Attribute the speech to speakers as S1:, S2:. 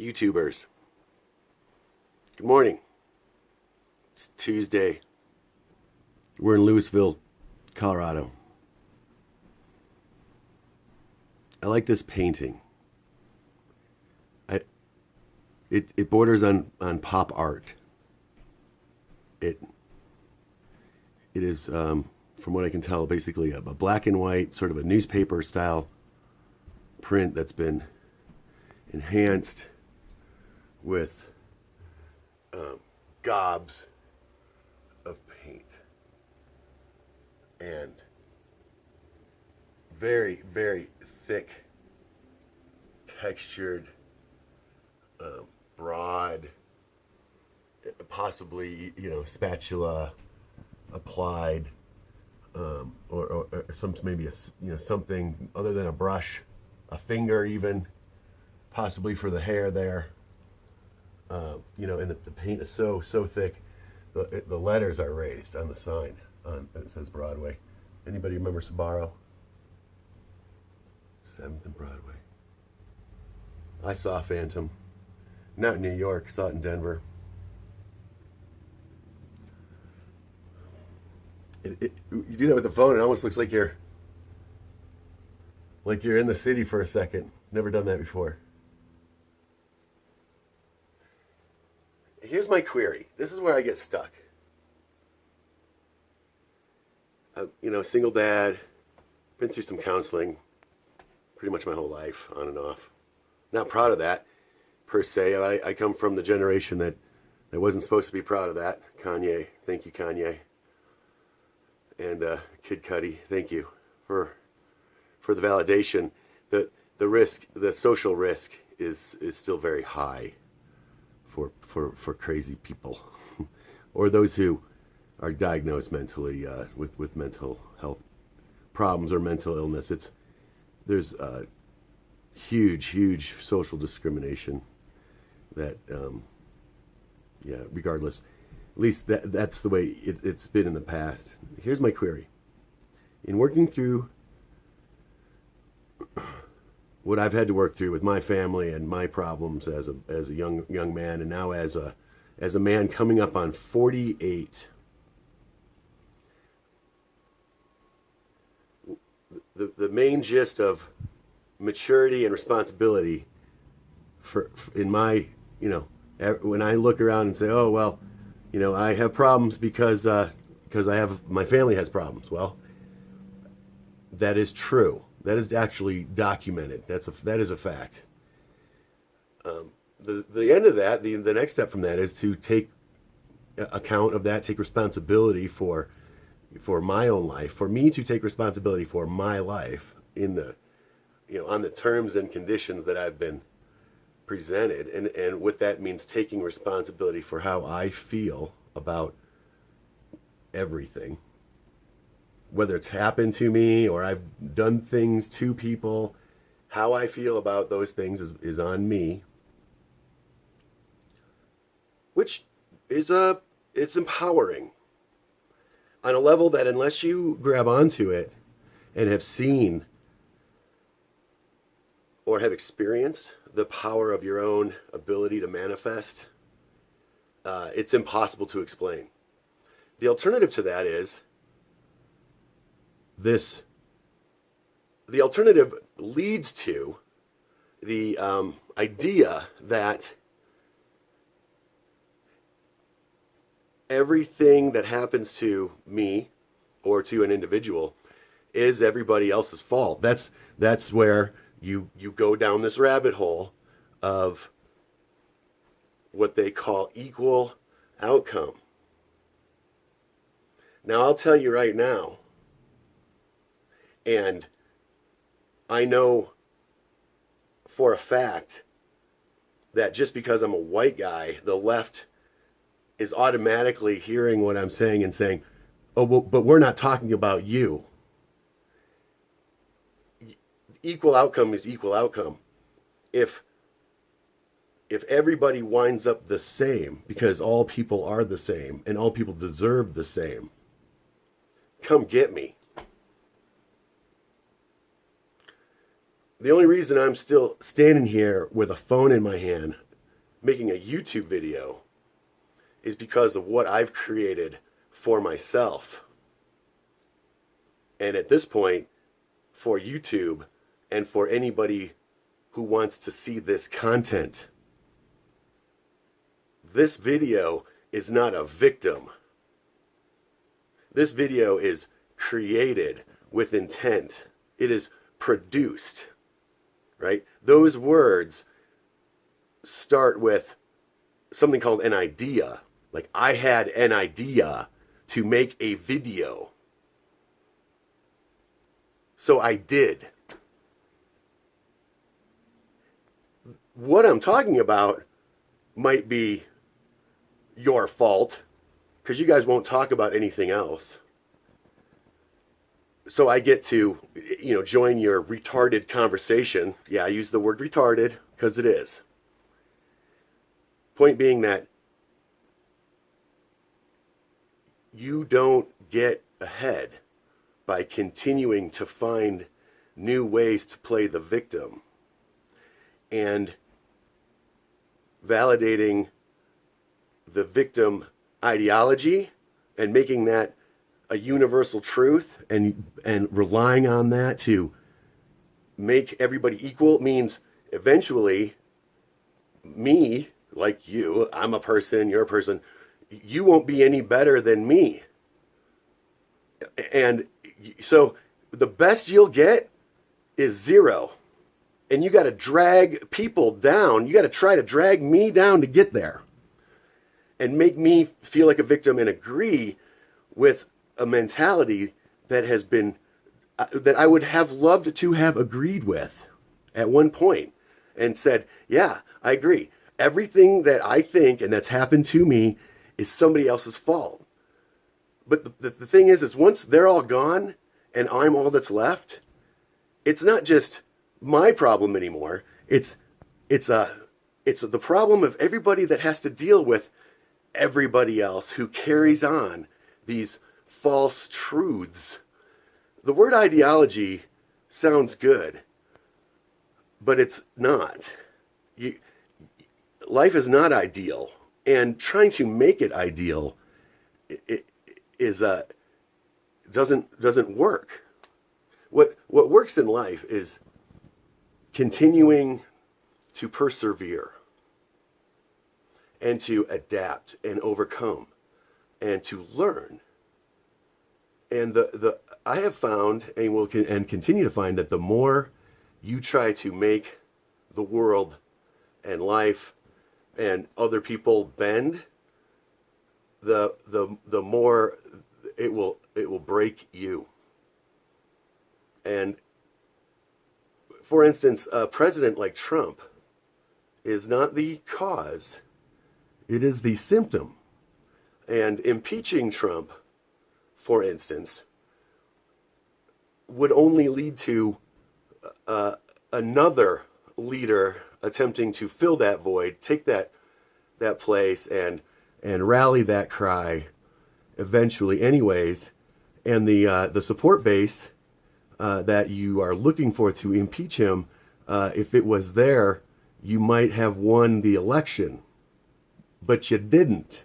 S1: YouTubers. Good morning. It's Tuesday. We're in Louisville, Colorado. I like this painting. It borders on pop art. It is, from what I can tell, basically a black and white, sort of a newspaper style print that's been enhanced with gobs of paint and very, very thick, textured, broad, possibly, spatula applied, or some, maybe something other than a brush, a finger even, possibly for the hair there. And the paint is so thick, the letters are raised on the sign. It says Broadway. Anybody remember Sbarro? 7th and Broadway. I saw Phantom. Not in New York, saw it in Denver. You do that with the phone, it almost looks like you're in the city for a second. Never done that before. Here's my query. This is where I get stuck. Single dad, been through some counseling pretty much my whole life, on and off. Not proud of that, per se. I come from the generation that wasn't supposed to be proud of that. Kanye, thank you, Kanye. And Kid Cudi, thank you for the validation. The risk, the social risk is still very high for crazy people or those who are diagnosed mentally with mental health problems or mental illness. There's huge social discrimination that regardless, at least that's the way it's been in the past. Here's my query. In working through what I've had to work through with my family and my problems as a young man, and now as a man coming up on 48, the main gist of maturity and responsibility in my, when I look around and say, oh well, I have problems because my family has problems. Well, that is true. That is actually documented. That is a fact. The end of that, the next step from that is to take account of that, take responsibility for my own life, for me to take responsibility for my life in the, on the terms and conditions that I've been presented, and what that means, taking responsibility for how I feel about everything. Whether it's happened to me or I've done things to people, how I feel about those things is on me. Which is it's empowering on a level that unless you grab onto it and have seen or have experienced the power of your own ability to manifest, it's impossible to explain. The alternative to that is the alternative leads to the idea that everything that happens to me or to an individual is everybody else's fault. That's where you go down this rabbit hole of what they call equal outcome. Now, I'll tell you right now, and I know for a fact that just because I'm a white guy, the left is automatically hearing what I'm saying and saying, oh, well, but we're not talking about you. Equal outcome is equal outcome. If everybody winds up the same, because all people are the same and all people deserve the same, come get me. The only reason I'm still standing here with a phone in my hand making a YouTube video is because of what I've created for myself. And at this point, for YouTube and for anybody who wants to see this content, this video is not a victim. This video is created with intent. It is produced, right? Those words start with something called an idea. Like, I had an idea to make a video. So I did. What I'm talking about might be your fault, because you guys won't talk about anything else. So I get to, join your retarded conversation. Yeah, I use the word retarded because it is. Point being that you don't get ahead by continuing to find new ways to play the victim and validating the victim ideology and making that a universal truth and relying on that to make everybody equal means eventually me, like you, I'm a person, you're a person, you won't be any better than me. And so the best you'll get is zero. And you got to drag people down. You got to try to drag me down to get there and make me feel like a victim and agree with a mentality that has been, that I would have loved to have agreed with at one point and said, yeah, I agree. Everything that I think and that's happened to me is somebody else's fault. But the thing is once they're all gone and I'm all that's left, it's not just my problem anymore. It's the problem of everybody that has to deal with everybody else who carries on these false truths. The word ideology sounds good, but it's not. Life is not ideal, and trying to make it ideal doesn't work. What works in life is continuing to persevere and to adapt and overcome and to learn. And I have found and will continue to find that the more you try to make the world and life and other people bend, the more it will break you. And for instance, a president like Trump is not the cause, it is the symptom. And impeaching Trump, for instance, would only lead to another leader attempting to fill that void, take that place and rally that cry eventually anyways. And the support base that you are looking for to impeach him, if it was there, you might have won the election, but you didn't.